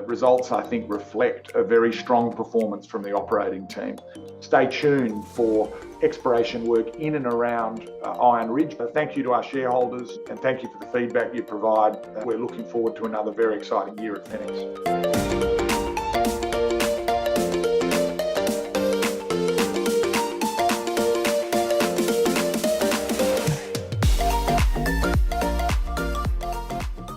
results, I think, reflect a very strong performance from the operating team. Stay tuned for exploration work in and around Iron Ridge. Thank you to our shareholders and thank you for the feedback you provide. We're looking forward to another very exciting year at Fenix.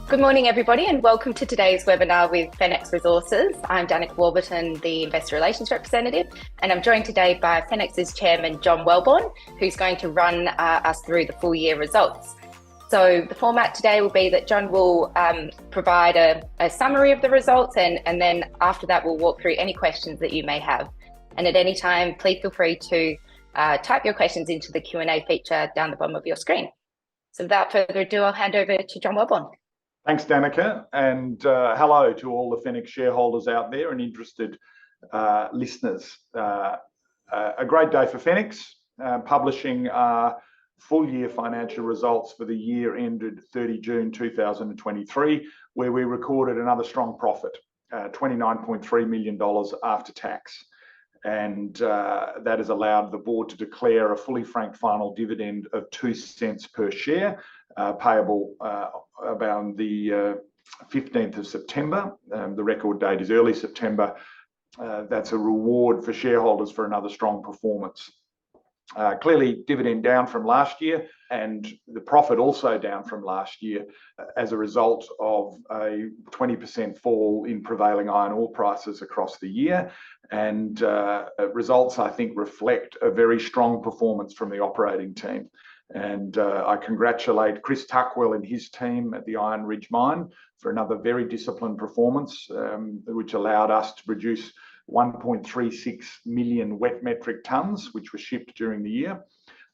Good morning, everybody, and welcome to today's webinar with Fenix Resources. I'm Danica Warburton, the Investor Relations Representative, and I'm joined today by Fenix's Chairman John Welborn, who's going to run us through the full year results. So the format today will be that John will provide a summary of the results, and then after that we'll walk through any questions that you may have. And at any time, please feel free to type your questions into the Q&A feature down the bottom of your screen. So without further ado, I'll hand over to John Welborn. Thanks, Danica, and hello to all the Fenix shareholders out there and interested listeners. A great day for Fenix, publishing our full year financial results for the year ended 30 June 2023, where we recorded another strong profit, $29.3 million after tax. And that has allowed the board to declare a fully franked final dividend of 2 cents per share, payable about the 15th of September. The record date is early September. That's a reward for shareholders for another strong performance. Clearly, dividend down from last year, and the profit also down from last year as a result of a 20% fall in prevailing iron ore prices across the year. And results, I think, reflect a very strong performance from the operating team. And I congratulate Chris Tuckwell and his team at the Iron Ridge mine for another very disciplined performance, which allowed us to produce 1.36 million wet metric tonnes, which were shipped during the year.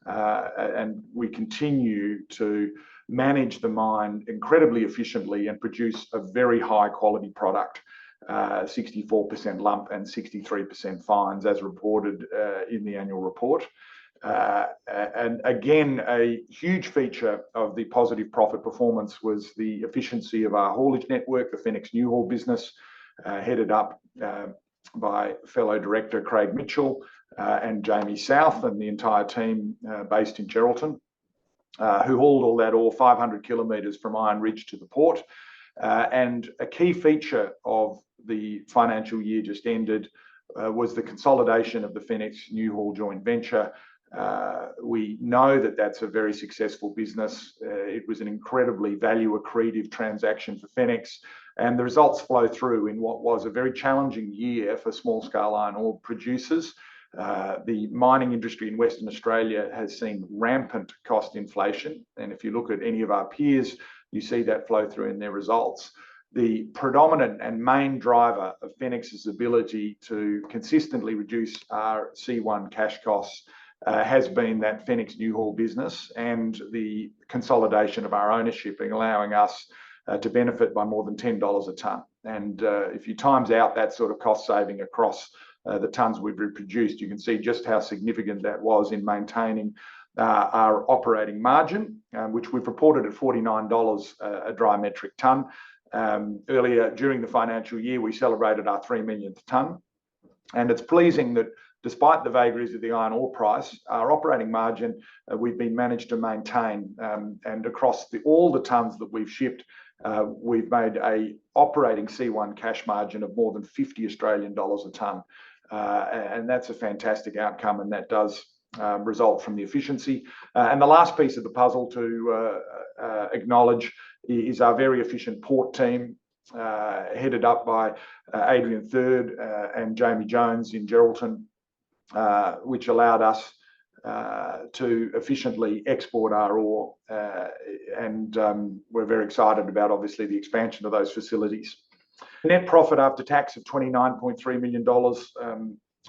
And we continue to manage the mine incredibly efficiently and produce a very high quality product, 64% lump and 63% fines, as reported in the annual report. And again, a huge feature of the positive profit performance was the efficiency of our haulage network, the Fenix Newhaul business, headed up by fellow director Craig Mitchell and Jamie South and the entire team based in Geraldton, who hauled all that ore 500 kilometres from Iron Ridge to the port. And a key feature of the financial year just ended was the consolidation of the Fenix Newhaul joint venture. We know that that's a very successful business. It was an incredibly value accretive transaction for Fenix, and the results flow through in what was a very challenging year for small scale iron ore producers. The mining industry in Western Australia has seen rampant cost inflation, and if you look at any of our peers, you see that flow through in their results. The predominant and main driver of Fenix's ability to consistently reduce our C1 cash costs has been that Fenix Newhaul business and the consolidation of our ownership, allowing us to benefit by more than $10 a tonne. And if you times out that sort of cost saving across the tonnes we've reproduced, you can see just how significant that was in maintaining our operating margin, which we've reported at $49 a dry metric tonne. Earlier during the financial year, we celebrated our 3 millionth tonne. And it's pleasing that despite the vagaries of the iron ore price, our operating margin we've been managed to maintain, and across all the tonnes that we've shipped, we've made a operating C1 cash margin of more than 50 Australian dollars a tonne, and that's a fantastic outcome, and that does result from the efficiency. And the last piece of the puzzle to acknowledge is our very efficient port team, headed up by Adrian Third and Jamie Jones in Geraldton, which allowed us to efficiently export our ore, and we're very excited about obviously the expansion of those facilities. Net profit after tax of $29.3 million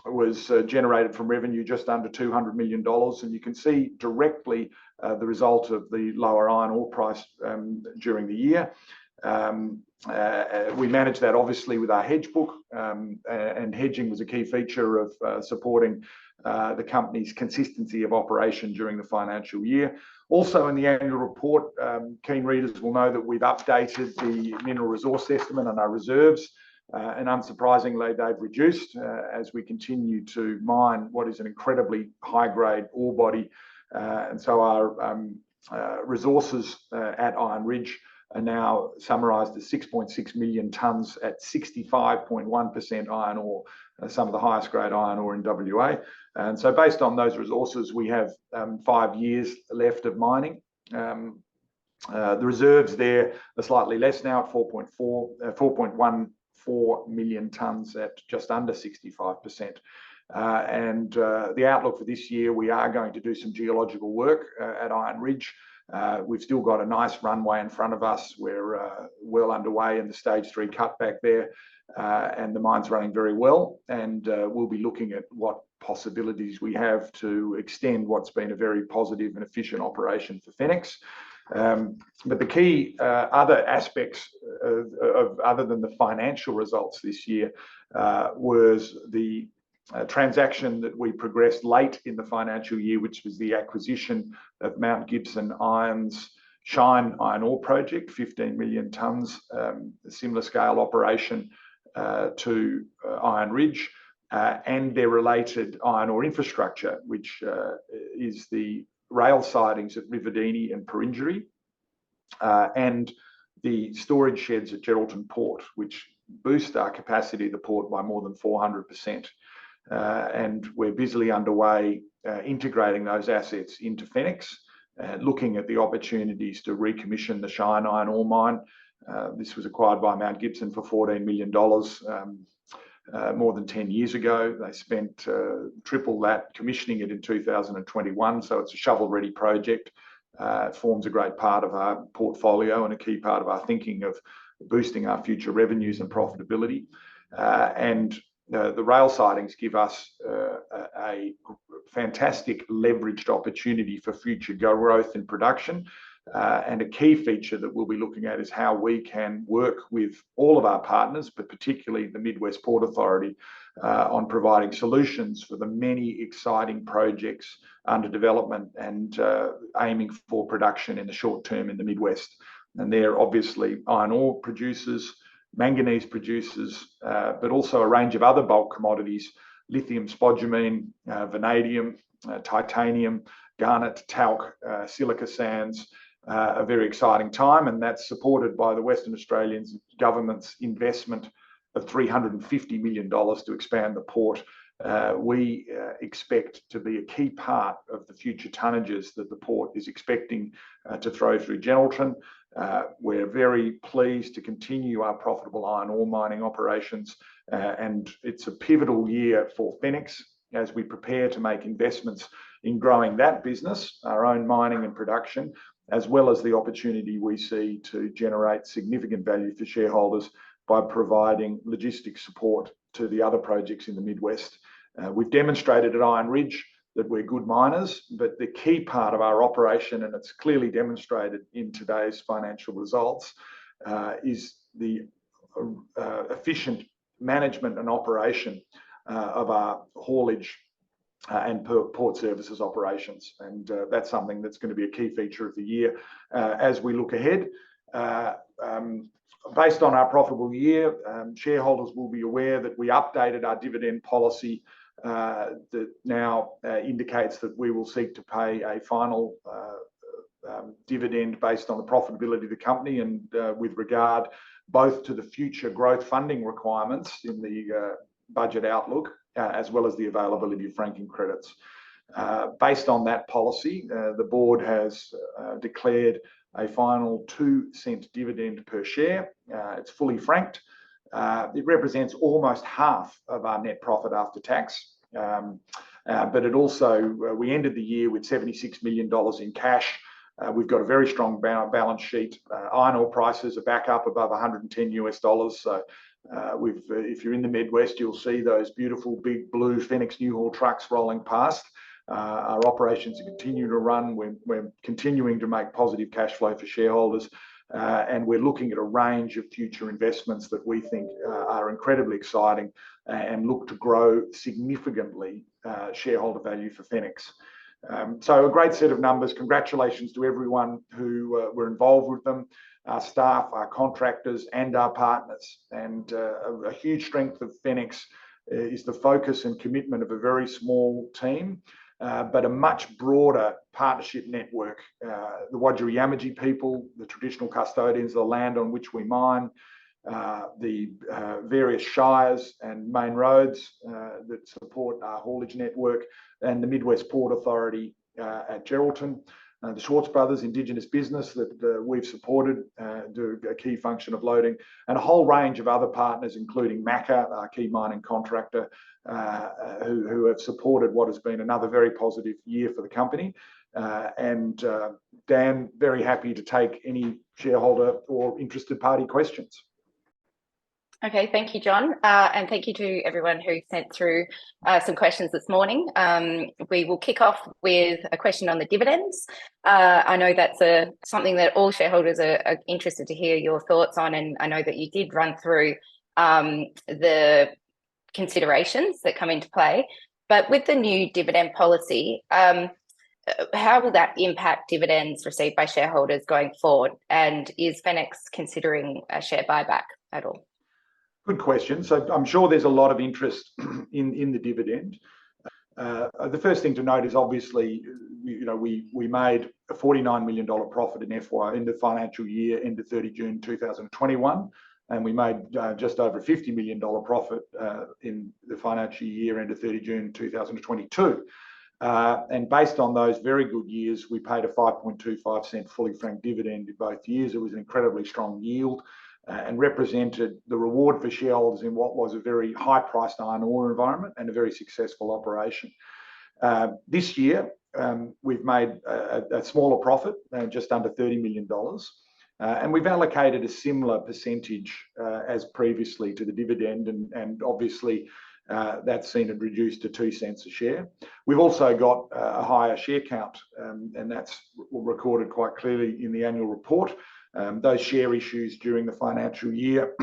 was generated from revenue just under $200 million, and you can see directly the result of the lower iron ore price during the year. We managed that obviously with our hedge book, and hedging was a key feature of supporting the company's consistency of operation during the financial year. Also in the annual report, keen readers will know that we've updated the mineral resource estimate on our reserves and unsurprisingly, they've reduced as we continue to mine what is an incredibly high-grade ore body. And so our resources at Iron Ridge are now summarised as 6.6 million tonnes at 65.1% iron ore, some of the highest grade iron ore in WA. And so based on those resources, we have 5 years left of mining. The reserves there are slightly less now at 4.14 million tonnes at just under 65%. And the outlook for this year, we are going to do some geological work at Iron Ridge. We've still got a nice runway in front of us. We're well underway in the stage 3 cutback there, and the mine's running very well. And we'll be looking at what possibilities we have to extend what's been a very positive and efficient operation for Fenix. But the key other aspects of other than the financial results this year was the transaction that we progressed late in the financial year, which was the acquisition of Mount Gibson Iron's Shine Iron Ore Project, 15 million tonnes, a similar scale operation to Iron Ridge, and their related iron ore infrastructure, which is the rail sidings at Rivedini and Perenjori, and the storage sheds at Geraldton Port, which boost our capacity of the port by more than 400%. And we're busily underway integrating those assets into Fenix, looking at the opportunities to recommission the Shine Iron Ore Mine. This was acquired by Mount Gibson for $14 million more than 10 years ago. They spent triple that commissioning it in 2021, so it's a shovel-ready project. It forms a great part of our portfolio and a key part of our thinking of boosting our future revenues and profitability. And the rail sidings give us a fantastic leveraged opportunity for future growth in production. And a key feature that we'll be looking at is how we can work with all of our partners, but particularly the Mid West Port Authority, on providing solutions for the many exciting projects under development and aiming for production in the short term in the Midwest. And they're obviously iron ore producers, manganese producers, but also a range of other bulk commodities, lithium, spodumene, vanadium, titanium, garnet, talc, silica sands. A very exciting time, and that's supported by the Western Australian government's investment of $350 million to expand the port. We expect to be a key part of the future tonnages that the port is expecting to throw through Geraldton. We're very pleased to continue our profitable iron ore mining operations, and it's a pivotal year for Fenix as we prepare to make investments in growing that business, our own mining and production, as well as the opportunity we see to generate significant value for shareholders by providing logistics support to the other projects in the Midwest. We've demonstrated at Iron Ridge that we're good miners, but the key part of our operation, and it's clearly demonstrated in today's financial results, is the efficient management and operation of our haulage and port services operations. And that's something that's going to be a key feature of the year as we look ahead. Based on our profitable year, shareholders will be aware that we updated our dividend policy that now indicates that we will seek to pay a final dividend based on the profitability of the company and with regard both to the future growth funding requirements in the budget outlook as well as the availability of franking credits. Based on that policy, the board has declared a final 2-cent dividend per share. It's fully franked. It represents almost half of our net profit after tax. But it also, we ended the year with $76 million in cash. We've got a very strong balance sheet. Iron ore prices are back up above $110. So if you're in the Midwest, you'll see those beautiful big blue Fenix Newhaul trucks rolling past. Our operations continue to run. We're continuing to make positive cash flow for shareholders. And we're looking at a range of future investments that we think are incredibly exciting and look to grow significantly shareholder value for Fenix. So a great set of numbers. Congratulations to everyone who were involved with them. our staff, our contractors, and our partners. And a huge strength of Fenix is the focus and commitment of a very small team, but a much broader partnership network. The Wadjuri Yamaji people, the traditional custodians of the land on which we mine, the various shires and main roads that support our haulage network, and the Midwest Port Authority at Geraldton. The Schwartz Brothers Indigenous business that we've supported do a key function of loading, and a whole range of other partners, including MACA, our key mining contractor, who have supported what has been another very positive year for the company. Dan, very happy to take any shareholder or interested party questions. Okay, thank you, John. And thank you to everyone who sent through some questions this morning. We will kick off with a question on the dividends. I know that's something that all shareholders are interested to hear your thoughts on, and I know that you did run through the considerations that come into play. But with the new dividend policy, how will that impact dividends received by shareholders going forward? And is Fenix considering a share buyback at all? Good question. So I'm sure there's a lot of interest in the dividend. The first thing to note is obviously, we made a $49 million profit in the financial year ended 30 June 2021, and we made just over $50 million profit in the financial year ended 30 June 2022. And based on those very good years, we paid a 5.25 fully franked dividend in both years. It was an incredibly strong yield. And represented the reward for shareholders in what was a very high-priced iron ore environment and a very successful operation. This year, we've made a smaller profit, just under $30 million, and we've allocated a similar percentage as previously to the dividend, and obviously that's seen it reduced to 2 cents a share. We've also got a higher share count, and that's recorded quite clearly in the annual report. Those share issues during the financial year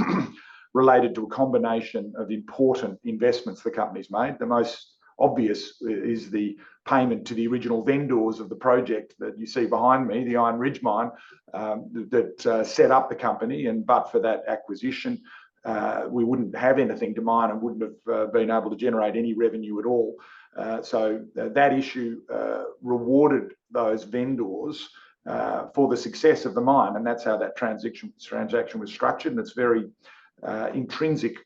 related to a combination of important investments the company's made. The most obvious is the payment to the original vendors of the project that you see behind me, the Iron Ridge mine, that set up the company. And but for that acquisition, we wouldn't have anything to mine and wouldn't have been able to generate any revenue at all. So that issue rewarded those vendors for the success of the mine, and that's how that transaction was structured. And it's very intrinsic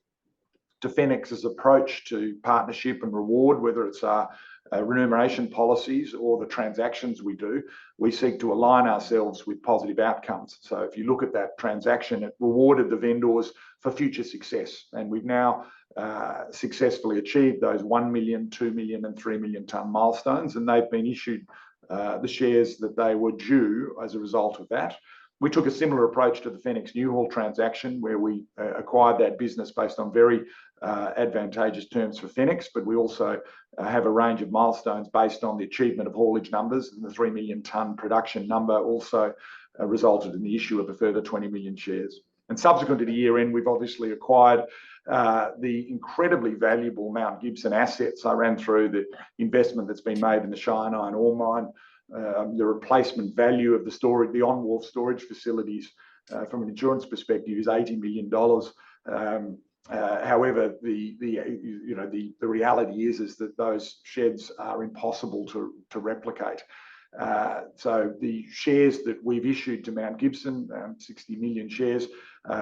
to Fenix's approach to partnership and reward, whether it's our remuneration policies or the transactions we do. We seek to align ourselves with positive outcomes. So if you look at that transaction, it rewarded the vendors for future success, and we've now successfully achieved those 1 million, 2 million, and 3 million tonne milestones, and they've been issued the shares that they were due as a result of that. We took a similar approach to the Fenix Newhaul transaction, where we acquired that business based on very advantageous terms for Fenix, but we also have a range of milestones based on the achievement of haulage numbers, and the 3 million tonne production number also resulted in the issue of a further 20 million shares. And subsequent to the year end, we've obviously acquired the incredibly valuable Mount Gibson assets. I ran through the investment that's been made in the Cheyenne iron ore mine. The replacement value of the storage, the on-wharf storage facilities, from an insurance perspective, is $80 million. However, the reality is that those sheds are impossible to replicate. So the shares that we've issued to Mount Gibson, 60 million shares,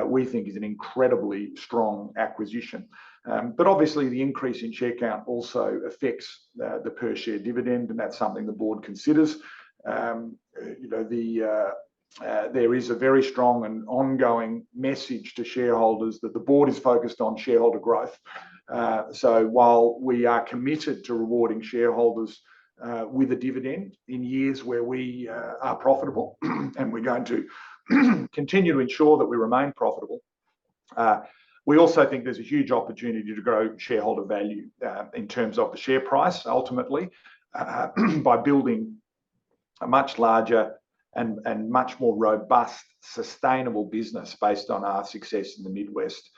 we think is an incredibly strong acquisition. But obviously the increase in share count also affects the per share dividend, and that's something the board considers. There is a very strong and ongoing message to shareholders that the board is focused on shareholder growth. So while we are committed to rewarding shareholders with a dividend in years where we are profitable, and we're going to continue to ensure that we remain profitable, we also think there's a huge opportunity to grow shareholder value in terms of the share price, ultimately, by building a much larger and much more robust, sustainable business based on our success in the Midwest.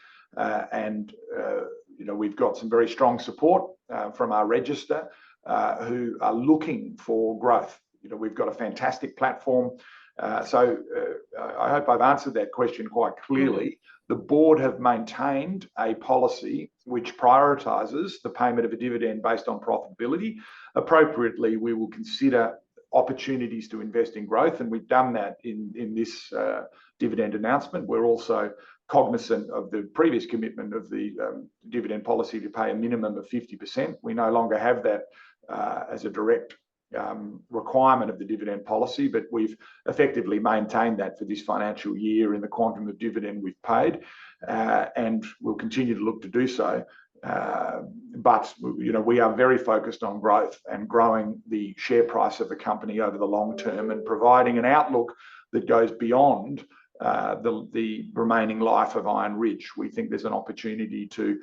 We've got some very strong support from our register who are looking for growth. We've got a fantastic platform. I hope I've answered that question quite clearly. The board have maintained a policy which prioritises the payment of a dividend based on profitability. Appropriately, we will consider opportunities to invest in growth, and we've done that in this dividend announcement. We're also cognizant of the previous commitment of the dividend policy to pay a minimum of 50%. We no longer have that as a direct requirement of the dividend policy, but we've effectively maintained that for this financial year in the quantum of dividend we've paid, and we'll continue to look to do so. But we are very focused on growth and growing the share price of the company over the long term and providing an outlook that goes beyond the remaining life of Iron Ridge. We think there's an opportunity to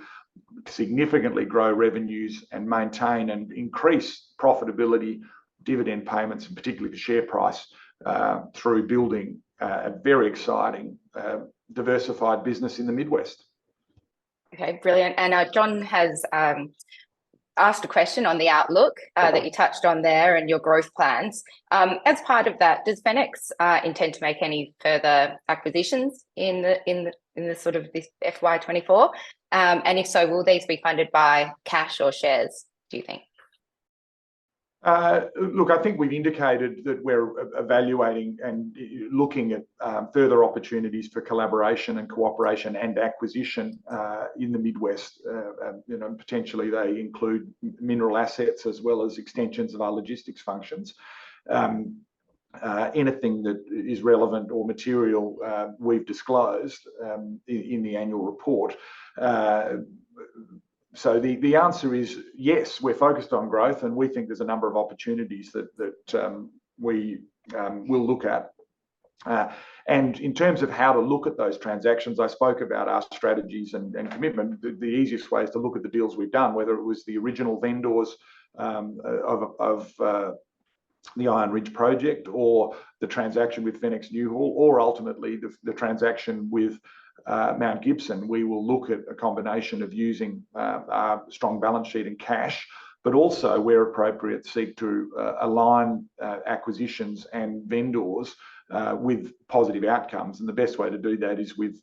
significantly grow revenues and maintain and increase profitability, dividend payments, and particularly the share price through building a very exciting diversified business in the Midwest. Okay, brilliant. And John has asked a question on the outlook that you touched on there and your growth plans. As part of that, does Fenix intend to make any further acquisitions in the sort of this FY24? And if so, will these be funded by cash or shares, do you think? Look, I think we've indicated that we're evaluating and looking at further opportunities for collaboration and cooperation and acquisition in the Midwest. Potentially they include mineral assets as well as extensions of our logistics functions. Anything that is relevant or material we've disclosed in the annual report. So the answer is yes, we're focused on growth, and we think there's a number of opportunities that we will look at. And in terms of how to look at those transactions, I spoke about our strategies and commitment. The easiest way is to look at the deals we've done, whether it was the original vendors of the Iron Ridge project, or the transaction with Fenix Newhaul, or ultimately the transaction with Mount Gibson. We will look at a combination of using our strong balance sheet and cash, but also, where appropriate, seek to align acquisitions and vendors with positive outcomes. And the best way to do that is with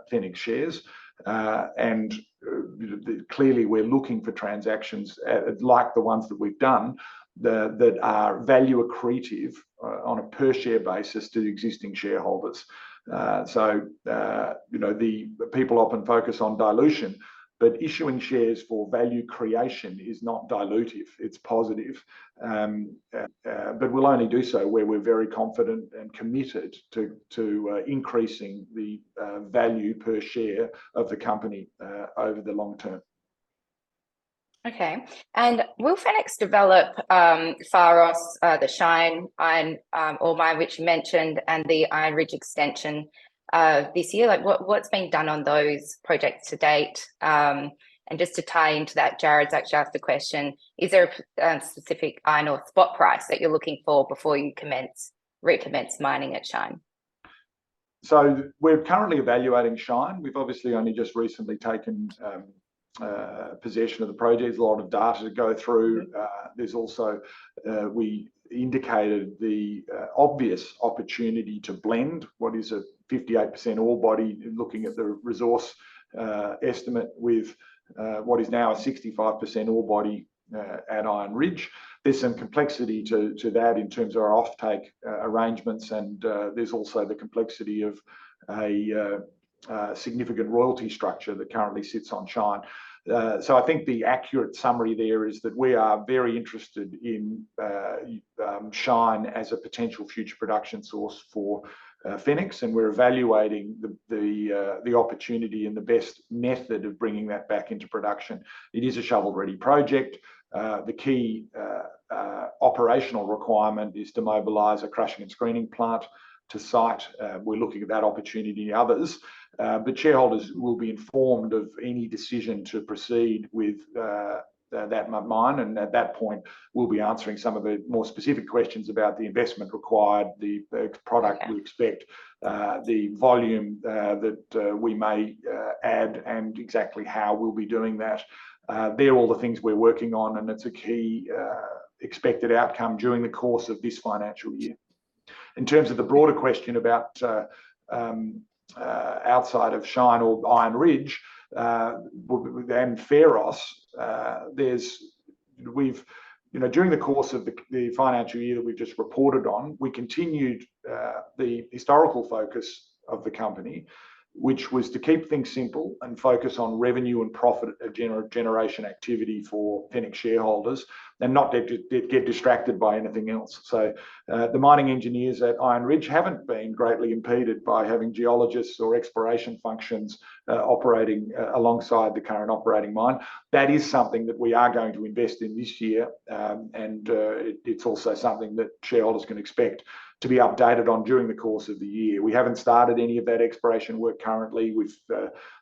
Fenix shares. Clearly, we're looking for transactions like the ones that we've done that are value accretive on a per share basis to existing shareholders. The people often focus on dilution, but issuing shares for value creation is not dilutive, it's positive. But we'll only do so where we're very confident and committed to increasing the value per share of the company over the long term. Okay, and will Fenix develop Pharos, the Shine Iron ore mine, which you mentioned, and the Iron Ridge extension this year? Like, what's been done on those projects to date? And just to tie into that, Jared's actually asked the question: is there a specific iron ore spot price that you're looking for before you recommence mining at Shine? So we're currently evaluating Shine. We've obviously only just recently taken possession of the project. There's a lot of data to go through. There's also, we indicated the obvious opportunity to blend what is a 58% ore body, looking at the resource estimate, with what is now a 65% ore body at Iron Ridge. There's some complexity to that in terms of our offtake arrangements, and there's also the complexity of a significant royalty structure that currently sits on Shine. So I think the accurate summary there is that we are very interested in Shine as a potential future production source for Fenix, and we're evaluating the opportunity and the best method of bringing that back into production. It is a shovel-ready project. The key operational requirement is to mobilise a crushing and screening plant to site. We're looking at that opportunity and others, but shareholders will be informed of any decision to proceed with that mine, and at that point we'll be answering some of the more specific questions about the investment required, the product we expect, the volume that we may add, and exactly how we'll be doing that. They're all the things we're working on, and it's a key expected outcome during the course of this financial year. In terms of the broader question about outside of Shine or Iron Ridge and Pharos, during the course of the financial year that we've just reported on, we continued the historical focus of the company, which was to keep things simple and focus on revenue and profit generation activity for Fenix shareholders, and not get distracted by anything else. So the mining engineers at Iron Ridge haven't been greatly impeded by having geologists or exploration functions operating alongside the current operating mine. That is something that we are going to invest in this year, and it's also something that shareholders can expect to be updated on during the course of the year. We haven't started any of that exploration work currently. We've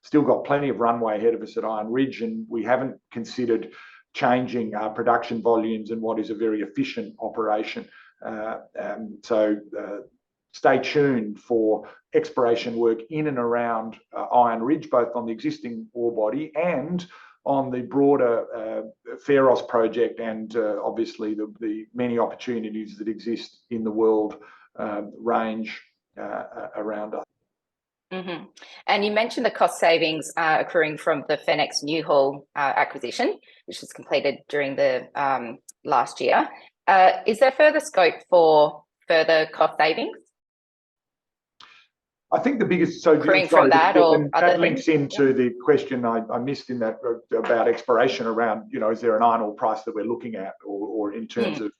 still got plenty of runway ahead of us at Iron Ridge, and we haven't considered changing our production volumes in what is a very efficient operation. So stay tuned for exploration work in and around Iron Ridge, both on the existing ore body and on the broader Pharos project, and obviously the many opportunities that exist in the world range around us. Mm-hmm. And you mentioned the cost savings accruing from the Fenix Newhaul acquisition, which was completed during the last year. Is there further scope for further cost savings? I think the biggest from that, or that links into the question I missed in that about exploration around, is there an iron ore price that we're looking at, or in terms of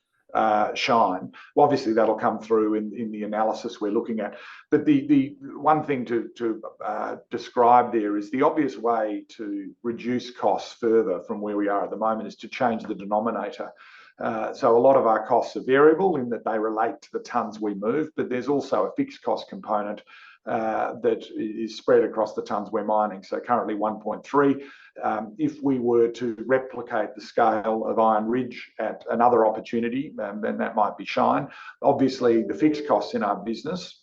Shine? Well, obviously that'll come through in the analysis we're looking at. But the one thing to describe there is the obvious way to reduce costs further from where we are at the moment is to change the denominator. So a lot of our costs are variable in that they relate to the tonnes we move, but there's also a fixed cost component that is spread across the tonnes we're mining. So currently 1.3. If we were to replicate the scale of Iron Ridge at another opportunity, then that might be Shine. Obviously, the fixed costs in our business,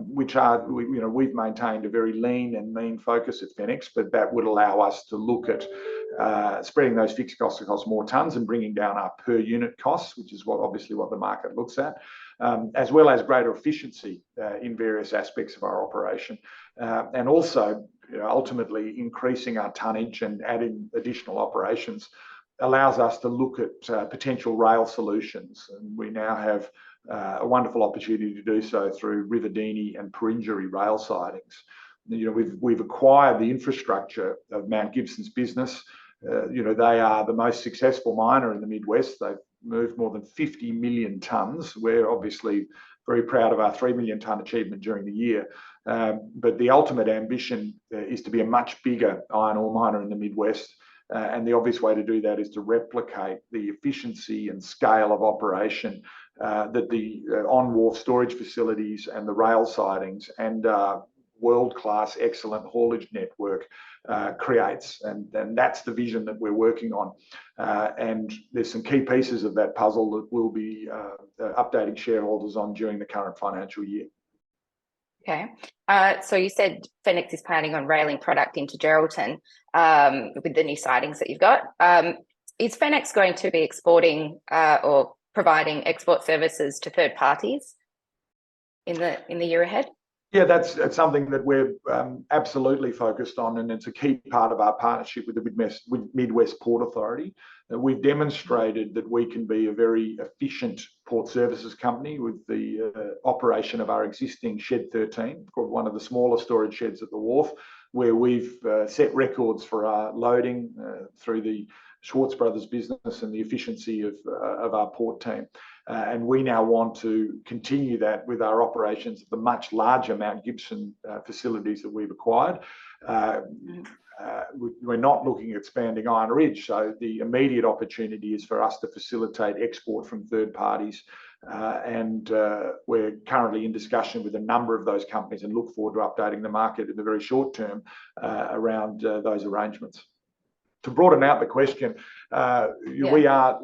which are, we've maintained a very lean and mean focus at Fenix, but that would allow us to look at spreading those fixed costs across more tonnes and bringing down our per unit costs, which is obviously what the market looks at, as well as greater efficiency in various aspects of our operation, and also ultimately increasing our tonnage and adding additional operations allows us to look at potential rail solutions, and we now have a wonderful opportunity to do so through Riverdini and Perenjori rail sidings. We've acquired the infrastructure of Mount Gibson's business. They are the most successful miner in the Midwest. They've moved more than 50 million tonnes. We're obviously very proud of our 3 million tonne achievement during the year. But the ultimate ambition is to be a much bigger iron ore miner in the Midwest. And the obvious way to do that is to replicate the efficiency and scale of operation that the on-wharf storage facilities and the rail sidings and world-class excellent haulage network creates. And that's the vision that we're working on. And there's some key pieces of that puzzle that we'll be updating shareholders on during the current financial year. Okay. So you said Fenix is planning on railing product into Geraldton with the new sidings that you've got. Is Fenix going to be exporting or providing export services to third parties in the year ahead? Yeah, that's something that we're absolutely focused on, and it's a key part of our partnership with the Midwest Port Authority. We've demonstrated that we can be a very efficient port services company with the operation of our existing Shed 13, one of the smaller storage sheds at the wharf, where we've set records for our loading through the Schwartz Brothers business and the efficiency of our port team. And we now want to continue that with our operations at the much larger Mount Gibson facilities that we've acquired. We're not looking at expanding Iron Ridge, so the immediate opportunity is for us to facilitate export from third parties. And we're currently in discussion with a number of those companies and look forward to updating the market in the very short term around those arrangements. To broaden out the question, we are,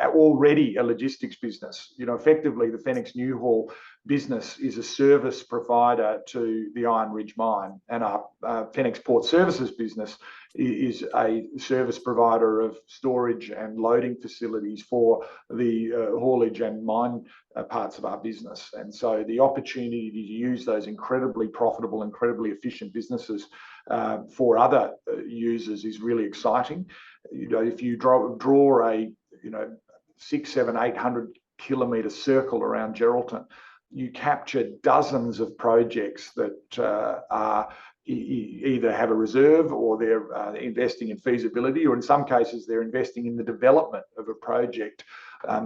already a logistics business. Effectively, the Fenix Newhaul business is a service provider to the Iron Ridge mine, and our Fenix Port Services business is a service provider of storage and loading facilities for the haulage and mine parts of our business. And so the opportunity to use those incredibly profitable, incredibly efficient businesses for other users is really exciting. If you draw a 600, 700, 800 kilometre circle around Geraldton, you capture dozens of projects that are either have a reserve or they're investing in feasibility, or in some cases they're investing in the development of a project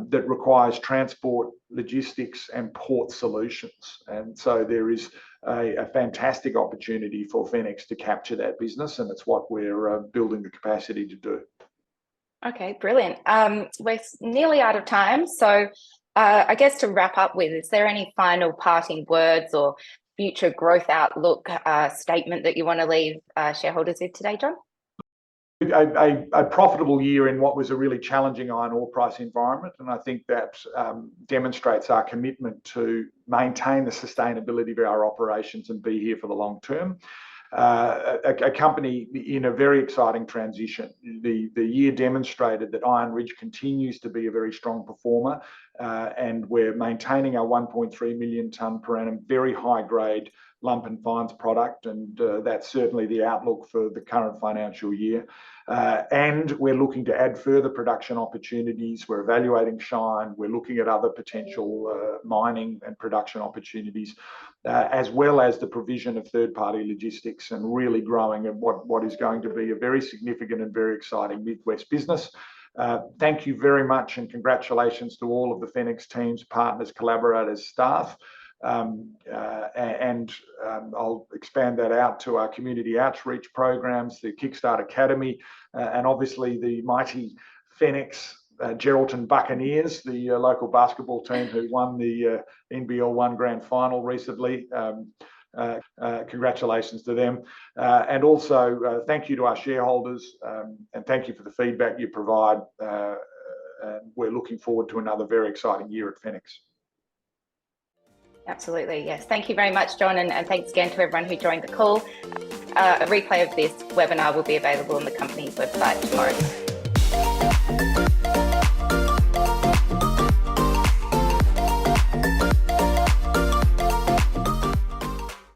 that requires transport, logistics and port solutions. And so there is a fantastic opportunity for Fenix to capture that business, and it's what we're building the capacity to do. Okay, brilliant. We're nearly out of time, so I guess to wrap up with, is there any final parting words or future growth outlook statement that you want to leave shareholders with today, John? A profitable year in what was a really challenging iron ore price environment, and I think that demonstrates our commitment to maintain the sustainability of our operations and be here for the long term. A company in a very exciting transition. The year demonstrated that Iron Ridge continues to be a very strong performer, and we're maintaining our 1.3 million tonne per annum, very high grade lump and fines product, and that's certainly the outlook for the current financial year. And we're looking to add further production opportunities. We're evaluating Shine. We're looking at other potential mining and production opportunities, as well as the provision of third-party logistics, and really growing what is going to be a very significant and very exciting Midwest business. Thank you very much, and congratulations to all of the Fenix teams, partners, collaborators, staff. I'll expand that out to our community outreach programs, the Kickstart Academy, and obviously the mighty Fenix Geraldton Buccaneers, the local basketball team who won the NBL 1 Grand Final recently. Congratulations to them. And also thank you to our shareholders, and thank you for the feedback you provide. And we're looking forward to another very exciting year at Fenix. Absolutely, yes. Thank you very much, John, and thanks again to everyone who joined the call. A replay of this webinar will be available on the company's website tomorrow.